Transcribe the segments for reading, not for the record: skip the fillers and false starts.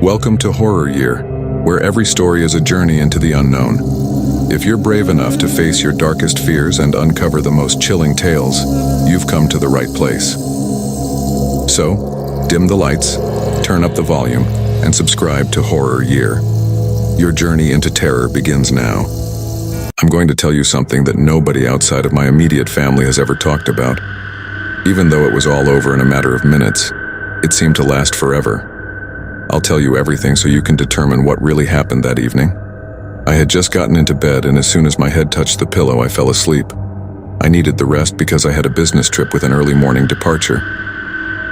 Welcome to Horror Year, where every story is a journey into the unknown. If you're brave enough to face your darkest fears and uncover the most chilling tales, you've come to the right place. So, dim the lights, turn up the volume, and subscribe to Horror Year. Your journey into terror begins now. I'm going to tell you something that nobody outside of my immediate family has ever talked about. Even though it was all over in a matter of minutes, it seemed to last forever. I'll tell you everything so you can determine what really happened that evening. I had just gotten into bed, and as soon as my head touched the pillow, I fell asleep. I needed the rest because I had a business trip with an early morning departure.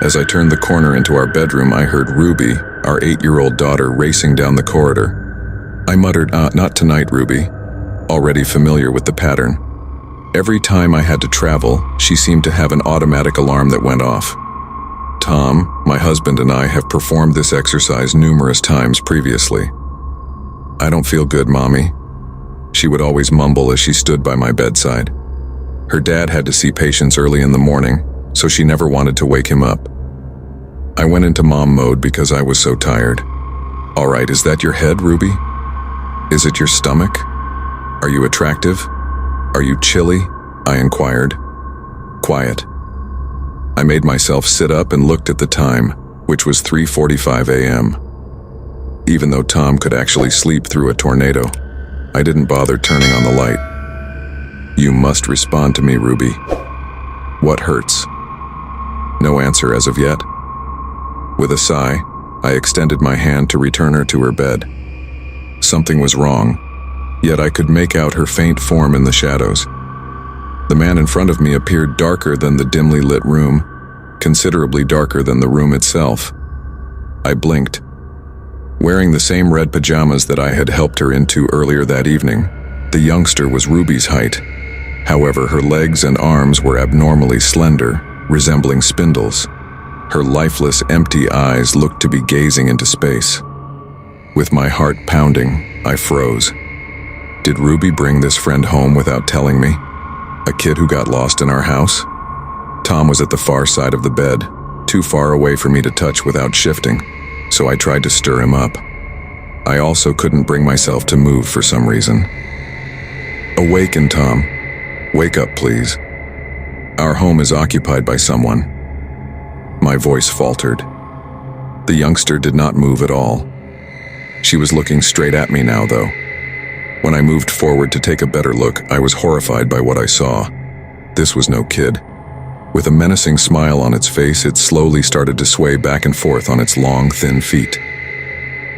As I turned the corner into our bedroom, I heard Ruby, our 8-year-old daughter, racing down the corridor. I muttered, "Not tonight, Ruby," already familiar with the pattern. Every time I had to travel, she seemed to have an automatic alarm that went off. Tom, my husband, and I have performed this exercise numerous times previously. "I don't feel good, Mommy," she would always mumble as she stood by my bedside. Her dad had to see patients early in the morning, so she never wanted to wake him up. I went into mom mode because I was so tired. "All right, is that your head, Ruby? Is it your stomach? Are you attractive? Are you chilly?" I inquired. "Quiet." I made myself sit up and looked at the time, which was 3:45 a.m. Even though Tom could actually sleep through a tornado, I didn't bother turning on the light. "You must respond to me, Ruby. What hurts?" No answer as of yet. With a sigh, I extended my hand to return her to her bed. Something was wrong, yet I could make out her faint form in the shadows. The man in front of me appeared darker than the dimly lit room, considerably darker than the room itself. I blinked. Wearing the same red pajamas that I had helped her into earlier that evening, the youngster was Ruby's height. However, her legs and arms were abnormally slender, resembling spindles. Her lifeless, empty eyes looked to be gazing into space. With my heart pounding, I froze. Did Ruby bring this friend home without telling me? A kid who got lost in our house? Tom was at the far side of the bed, too far away for me to touch without shifting, so I tried to stir him up. I also couldn't bring myself to move for some reason. "Awaken, Tom. Wake up, please. Our home is occupied by someone." My voice faltered. The youngster did not move at all. She was looking straight at me now, though. When I moved forward to take a better look, I was horrified by what I saw. This was no kid. With a menacing smile on its face, it slowly started to sway back and forth on its long, thin feet.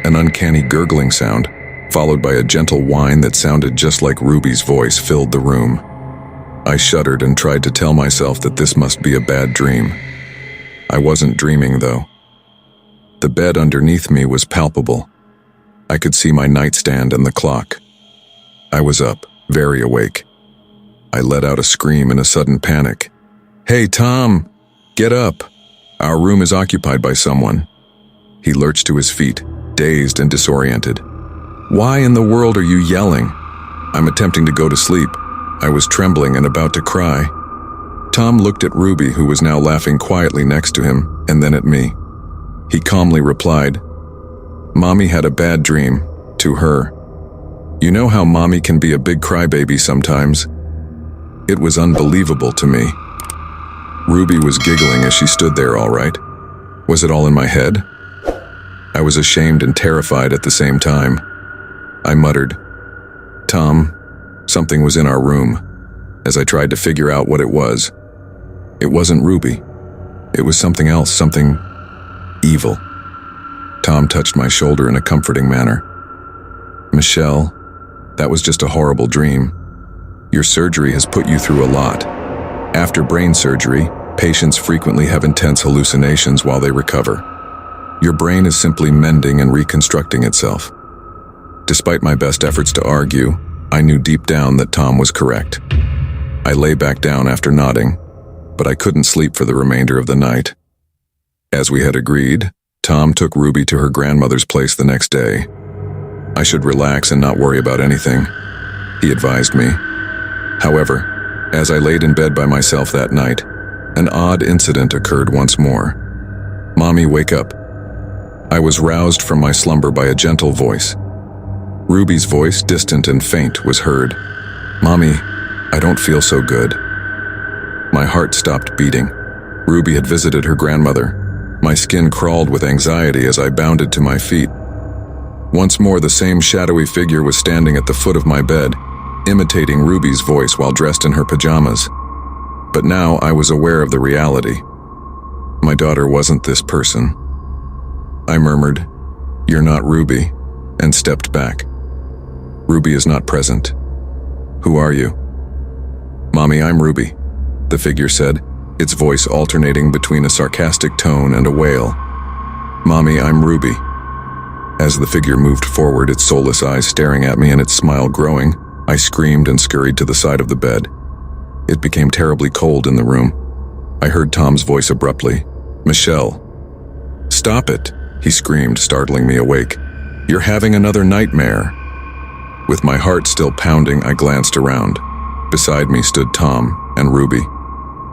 An uncanny gurgling sound, followed by a gentle whine that sounded just like Ruby's voice, filled the room. I shuddered and tried to tell myself that this must be a bad dream. I wasn't dreaming, though. The bed underneath me was palpable. I could see my nightstand and the clock. I was up, very awake. I let out a scream in a sudden panic. "Hey, Tom! Get up! Our room is occupied by someone." He lurched to his feet, dazed and disoriented. "Why in the world are you yelling?" I'm attempting to go to sleep. I was trembling and about to cry. Tom looked at Ruby, who was now laughing quietly next to him, and then at me. He calmly replied, "Mommy had a bad dream," to her. "You know how Mommy can be a big crybaby sometimes?" It was unbelievable to me. Ruby was giggling as she stood there, all right. Was it all in my head? I was ashamed and terrified at the same time. I muttered, "Tom, something was in our room," as I tried to figure out what it was. It wasn't Ruby. It was something else, something evil. Tom touched my shoulder in a comforting manner. "Michelle, that was just a horrible dream. Your surgery has put you through a lot. After brain surgery, patients frequently have intense hallucinations while they recover. Your brain is simply mending and reconstructing itself." Despite my best efforts to argue, I knew deep down that Tom was correct. I lay back down after nodding, but I couldn't sleep for the remainder of the night. As we had agreed, Tom took Ruby to her grandmother's place the next day. I should relax and not worry about anything, he advised me. However, as I laid in bed by myself that night, an odd incident occurred once more. "Mommy, wake up." I was roused from my slumber by a gentle voice. Ruby's voice, distant and faint, was heard. "Mommy, I don't feel so good." My heart stopped beating. Ruby had visited her grandmother. My skin crawled with anxiety as I bounded to my feet. Once more, the same shadowy figure was standing at the foot of my bed, imitating Ruby's voice while dressed in her pajamas. But now I was aware of the reality. My daughter wasn't this person. I murmured, "You're not Ruby," and stepped back. Ruby is not present. "Who are you?" "Mommy, I'm Ruby," the figure said, its voice alternating between a sarcastic tone and a wail. "Mommy, I'm Ruby." As the figure moved forward, its soulless eyes staring at me and its smile growing, I screamed and scurried to the side of the bed. It became terribly cold in the room. I heard Tom's voice abruptly. "Michelle." "Stop it," he screamed, startling me awake. "You're having another nightmare." With my heart still pounding, I glanced around. Beside me stood Tom and Ruby.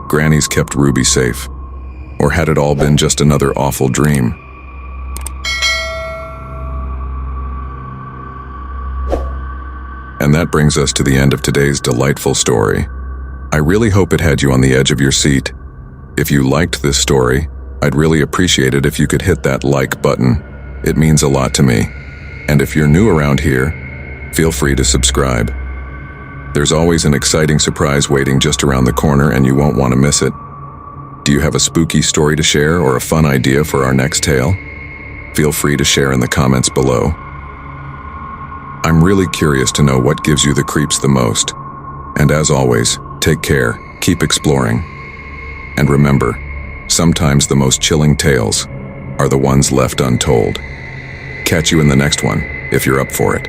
Granny's kept Ruby safe. Or had it all been just another awful dream? And that brings us to the end of today's delightful story. I really hope it had you on the edge of your seat. If you liked this story, I'd really appreciate it if you could hit that like button. It means a lot to me. And if you're new around here, feel free to subscribe. There's always an exciting surprise waiting just around the corner, and you won't want to miss it. Do you have a spooky story to share or a fun idea for our next tale? Feel free to share in the comments below. I'm really curious to know what gives you the creeps the most. And as always, take care, keep exploring. And remember, sometimes the most chilling tales are the ones left untold. Catch you in the next one, if you're up for it.